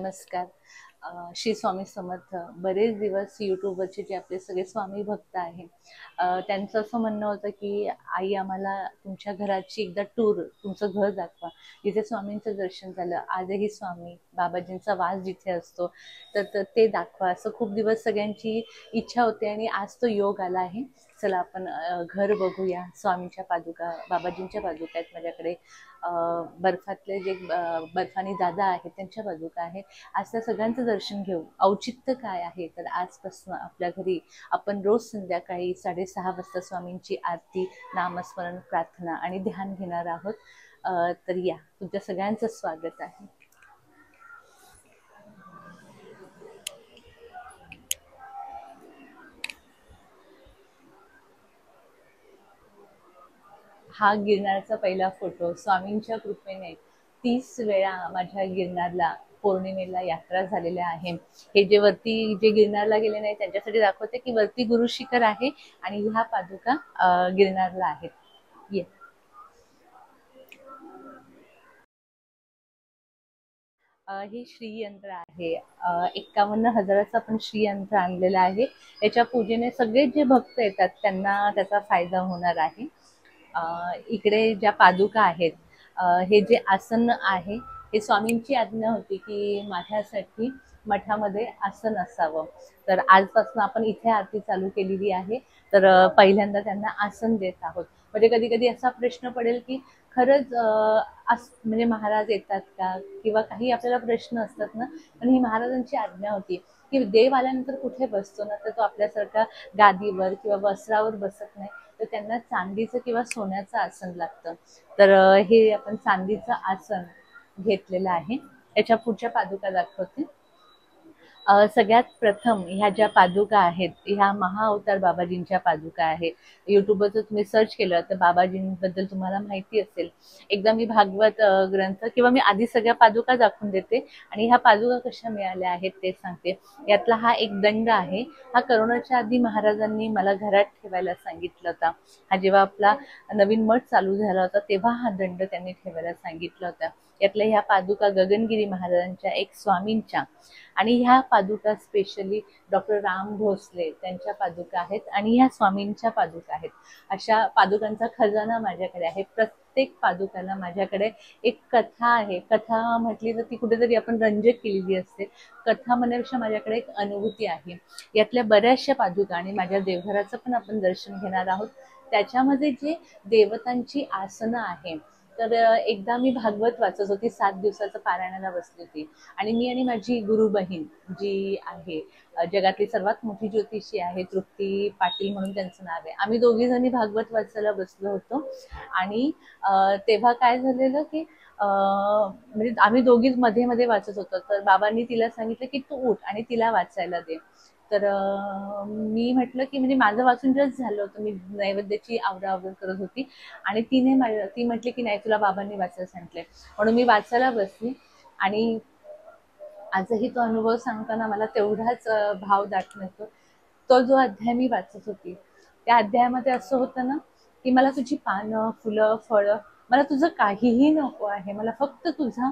नमस्कार. श्री स्वामी समर्थ. बरेच दिवस यूट्यूबवरचे जे आपले सगळे स्वामी भक्त आहे, त्यांचं असं म्हणणं होतं की आई आम्हाला तुमच्या घराची एकदा टूर, तुमचं घर दाखवा, जिथे स्वामींचं दर्शन झालं. आजही स्वामी बाबाजींचा वास जिथे असतो तर ते दाखवा, असं खूप दिवस सगळ्यांची इच्छा होती आणि आज तो योग आला आहे. चला आपण घर बघूया. स्वामींच्या पादुका, बाबाजींच्या पादुका आहेत माझ्याकडे. बर्फातले जे बर्फानी दादा आहेत त्यांच्या पादुका आहेत. आज त्या सगळ्यांचं दर्शन घेऊ. औचित्य काय आहे तर आजपासून आपल्या घरी आपण रोज संध्याकाळी 6:30 वाजता स्वामींची आरती, नामस्मरण, प्रार्थना आणि ध्यान घेणार आहोत. तर या, तुमच्या सगळ्यांचं स्वागत आहे. हा गिरनारचा पहिला फोटो. स्वामींच्या कृपेने 30 वेळा माझ्या गिरनारला पौर्णिमेला यात्रा झालेल्या आहे. हे जे वरती जे गिरनारला गेले नाही त्यांच्यासाठी दाखवते की वरती गुरु शिखर आहे आणि ह्या पादुका गिरनारला आहेत. ये. हे श्रीयंत्र आहे. 51,000चं आपण श्रीयंत्र आणलेलं आहे. याच्या पूजेने सगळे जे भक्त येतात त्यांना त्याचा फायदा होणार आहे. इकडे ज्या पादुका आहेत, हे जे आसन आहे, हे स्वामींची आज्ञा होती की माझ्यासाठी मठामध्ये आसन असावं. तर आजपासून आपण इथे आरती चालू केलेली आहे. तर पहिल्यांदा त्यांना आसन देत आहोत. म्हणजे कधी कधी असा प्रश्न पडेल की खरंच म्हणजे महाराज येतात का, किंवा काही आपल्याला प्रश्न असतात ना. पण ही महाराजांची आज्ञा होती की देव आल्यानंतर कुठे बसतो ना, तर तो आपल्यासारखा गादीवर किंवा वस्त्रावर बसत नाही, तर त्यांना चांदीचं किंवा सोन्याचं आसन लागतं. तर हे आपण चांदीचं आसन घेतलेलं आहे. याच्या पुढच्या पादुका दाखवते. सगळ्यात प्रथम ह्या ज्या पादुका आहेत, ह्या महाअवतार बाबाजींच्या पादुका आहेत. युट्यूबवर जर तुम्ही सर्च केलं तर बाबाजींबद्दल तुम्हाला माहिती असेल. एकदा मी भागवत ग्रंथ, किंवा मी आधी सगळ्या पादुका दाखवून देते आणि ह्या पादुका कशा मिळाल्या आहेत ते सांगते. यातला हा एक दंड आहे. हा करोनाच्या आधी महाराजांनी मला घरात ठेवायला सांगितलं होता. हा जेव्हा आपला नवीन मठ चालू झाला होता तेव्हा हा दंड त्यांनी ठेवायला सांगितलं होता. यातल्या ह्या पादुका गगनगिरी महाराजांच्या, एक स्वामींच्या, आणि ह्या पादुका स्पेशली डॉक्टर राम भोसले त्यांच्या पादुका आहेत आणि ह्या स्वामींच्या पादुका आहेत. अशा पादुकांचा खजाना माझ्याकडे आहे. प्रत्येक पादुकाला माझ्याकडे एक कथा आहे. कथा म्हटली तर ती कुठेतरी आपण रंजक केलेली असते. कथा म्हणण्यापेक्षा माझ्याकडे एक अनुभूती आहे. यातल्या बऱ्याचशा पादुका, आणि माझ्या देवघराचं पण आपण दर्शन घेणार आहोत. त्याच्यामध्ये जे देवतांची आसनं आहे, तर एकदा मी भागवत वाचत होती, 7 दिवसाचं पारायणाला बसली होती, आणि मी आणि माझी गुरु बहीण जी आहे, जगातली सर्वात मोठी ज्योतिषी आहे, तृप्ती पाटील म्हणून त्यांचं नाव आहे. आम्ही दोघी जणी भागवत वाचायला बसलो होतो. आणि तेव्हा काय झालेलं की म्हणजे आम्ही दोघीच मध्ये मध्ये वाचत होतो. तर बाबांनी तिला सांगितलं की तू उठ आणि तिला वाचायला दे. तर मी म्हटलं की म्हणजे माझं वाचून जस्ट झालं होतं, मी नैवेद्याची आवराआवर करत होती, आणि ती म्हटली की नाही, तुला बाबांनी वाचायला सांगितलंय. म्हणून मी वाचायला बसली. आणि आजही तो अनुभव सांगताना मला तेवढाच भाव दाटून येतो. तो जो अध्याय मी वाचत होती, त्या अध्यायामध्ये असं होतं ना की मला तुझी पानं, फुलं, फळं, मला तुझं काहीही नको आहे, मला फक्त तुझा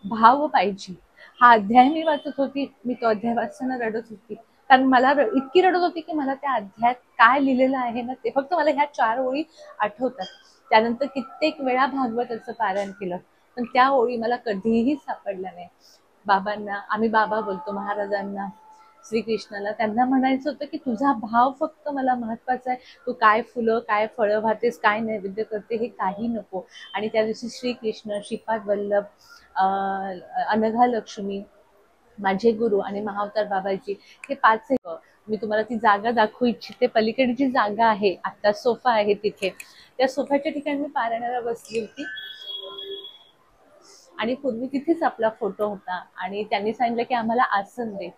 भाव पाहिजे. हा अध्याय मी वाचत होती. मी तो अध्याय वाचताना रडत होती, कारण मला इतकी रडत होती की मला त्या अध्यायात काय लिहिलेलं आहे ना, ते फक्त मला ह्या 4 ओळी आठवतात. त्यानंतर कित्येक वेळा भागवताचं पारायण केलं, पण त्या ओळी मला कधीही सापडल्या नाही. बाबांना, आम्ही बाबा बोलतो, महाराजांना, श्रीकृष्णाला, त्यांना म्हणायचं होतं की तुझा भाव फक्त मला महत्वाचा आहे. तू काय फुलं, काय फळं वाहतेस, काय नैवेद्य करते, हे काही नको. आणि त्या दिवशी श्रीकृष्ण, श्रीपाद वल्लभ, अनघा लक्ष्मी, माझे गुरु आणि महाअवतार बाबाजी, हे 5 मी तुम्हाला ती जागा दाखवू इच्छिते. पलीकडे जी जागा आहे, आता सोफा आहे तिथे, त्या सोफ्याच्या ठिकाणी मी पारायणाला बसली होती. आणि पूर्वी तिथेच आपला फोटो होता, आणि त्यांनी सांगितलं की आम्हाला आसन दे.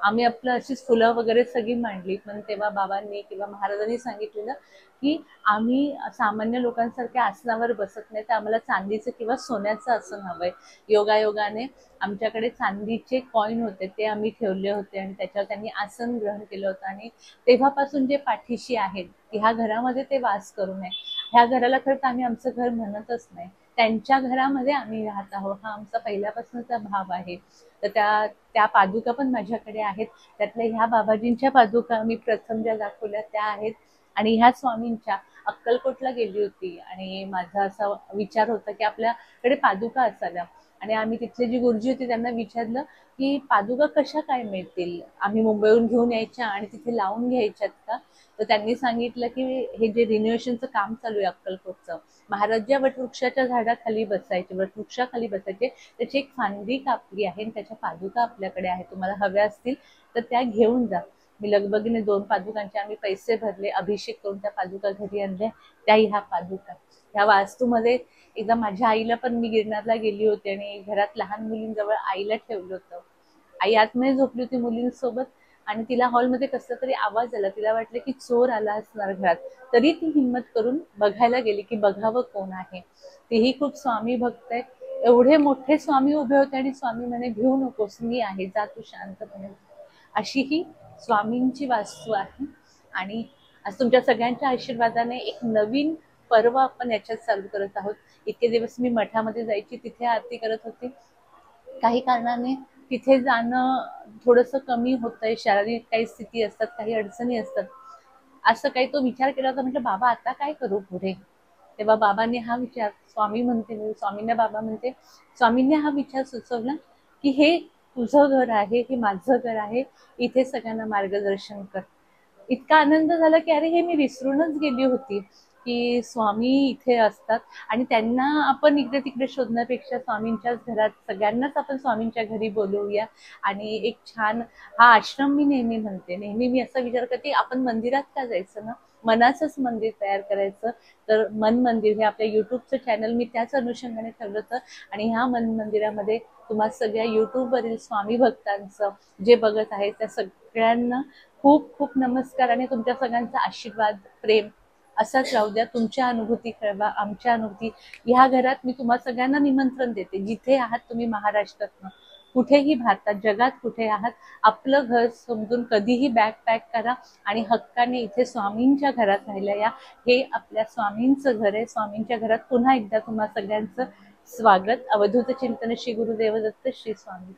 आम्ही आपलं अशीच फुलं वगैरे सगळी मांडली, पण तेव्हा बाबांनी किंवा महाराजांनी सांगितलेलं की आम्ही सामान्य लोकांसारख्या आसनावर बसत नाही, तर आम्हाला चांदीचं किंवा सोन्याचं आसन हवंय. योगायोगाने आमच्याकडे चांदीचे कॉईन होते, ते आम्ही ठेवले होते, आणि त्याच्यावर त्यांनी आसन ग्रहण केलं होतं. आणि तेव्हापासून जे पाठीशी आहेत, ह्या घरामध्ये ते वास करू नये. ह्या घराला खरं तर आम्ही आमचं घर म्हणतच नाही, त्यांच्या घरामध्ये आम्ही राहत आहोत. हा आमचा पहिल्यापासूनचा भाव आहे. तर त्या त्या पादुका पण माझ्याकडे आहेत. त्यातल्या ह्या बाबाजींच्या पादुका मी प्रथम ज्या दाखवल्या त्या आहेत. आणि ह्या स्वामींच्या अक्कलकोटला गेली होती आणि माझा असा विचार होता की आपल्याकडे पादुका असाव्या. आणि आम्ही तिथले जी गुरुजी होती त्यांना विचारलं की पादुका कशा काय मिळतील, आम्ही मुंबईहून घेऊन यायच्या आणि तिथे लावून घ्यायच्यात का? तर त्यांनी सांगितलं की हे जे रिनोव्हेशनचं काम चालू आहे अक्कलकोटचं, महाराज ज्या वटवृक्षाच्या झाडाखाली बसायचे, वटवृक्षाखाली बसायचे, त्याची एक फांदी कापली आहे आणि त्याच्या पादुका आपल्याकडे आहेत. तुम्हाला हव्या असतील तर त्या घेऊन जा. मी लगबगीने 2 पादुकांचे आम्ही पैसे भरले, अभिषेक करून त्या पादुका घरी आणल्या. त्या ह्या पादुका ह्या वास्तूमध्ये एकदा माझ्या आईला पण मी गिरनारला गेली होती आणि घरात लहान मुलींजवळ आईला ठेवलं होतं. आई आतमध्ये झोपली होती मुलींसोबत आणि तिला हॉलमध्ये कसला तरी आवाज आला. तिला वाटलं की चोर आला असणार घरात. तरी ती हिंमत करून बघायला गेली की बघावं कोण आहे. तीही खूप स्वामी भक्त आहे. एवढे मोठे स्वामी उभे होते आणि स्वामी म्हणे भिऊ नकोस, मी आहे, जा तू शांतपणे. अशी ही स्वामींची वास्तू आहे. आणि आज तुमच्या सगळ्यांच्या आशीर्वादाने एक नवीन पर्व आपण याच्यात चालू करत आहोत. इतके दिवस मी मठामध्ये जायची, तिथे आरती करत होते. काही कारणाने तिथे जाणं थोडंसं कमी होतंय, शारीरिक काही स्थिती असतात, काही अडचणी असतात. असं काही तो विचार केला होता. म्हटलं बाबा आता काय करू पुढे? तेव्हा बाबांनी हा विचार, स्वामी म्हणते मी, स्वामींना बाबा म्हणते, स्वामींनी हा विचार सुचवला की हे तुझं घर आहे, हे माझं घर आहे, इथे सगळ्यांना मार्गदर्शन कर. इतका आनंद झाला की अरे हे मी विसरूनच गेली होती की स्वामी इथे असतात आणि त्यांना आपण इकडे तिकडे शोधण्यापेक्षा स्वामींच्याच घरात सगळ्यांनाच आपण स्वामींच्या घरी बोलवूया. आणि एक छान हा आश्रम मी नेहमी म्हणते, नेहमी मी असा विचार करते आपण मंदिरात का जायचं ना, मनाचंच मंदिर तयार करायचं. तर मन मंदिर हे आपल्या युट्यूबचं चॅनल मी त्याच अनुषंगाने ठेवलं होतं. आणि ह्या मन मंदिरामध्ये तुम्हा सगळ्या युट्यूबवरील स्वामी भक्तांचं जे बघत आहे त्या सगळ्यांना खूप खूप नमस्कार आणि तुमच्या सगळ्यांचा आशीर्वाद, प्रेम असाच राहू द्या. तुमच्या अनुभूती कळवा, आमच्या अनुभूती. ह्या घरात मी तुम्हा सगळ्यांना निमंत्रण देते, जिथे आहात तुम्ही महाराष्ट्रात, कुठेही भारतात, जगात कुठे आहात, आपलं घर समजून कधीही बॅग पॅक करा आणि हक्काने इथे स्वामींच्या घरात राहायला या. हे आपल्या स्वामींचं घर आहे. स्वामींच्या घरात पुन्हा एकदा तुम्हा सगळ्यांचं स्वागत. अवधूत चिंतन श्री गुरुदेव दत्त श्री स्वामी.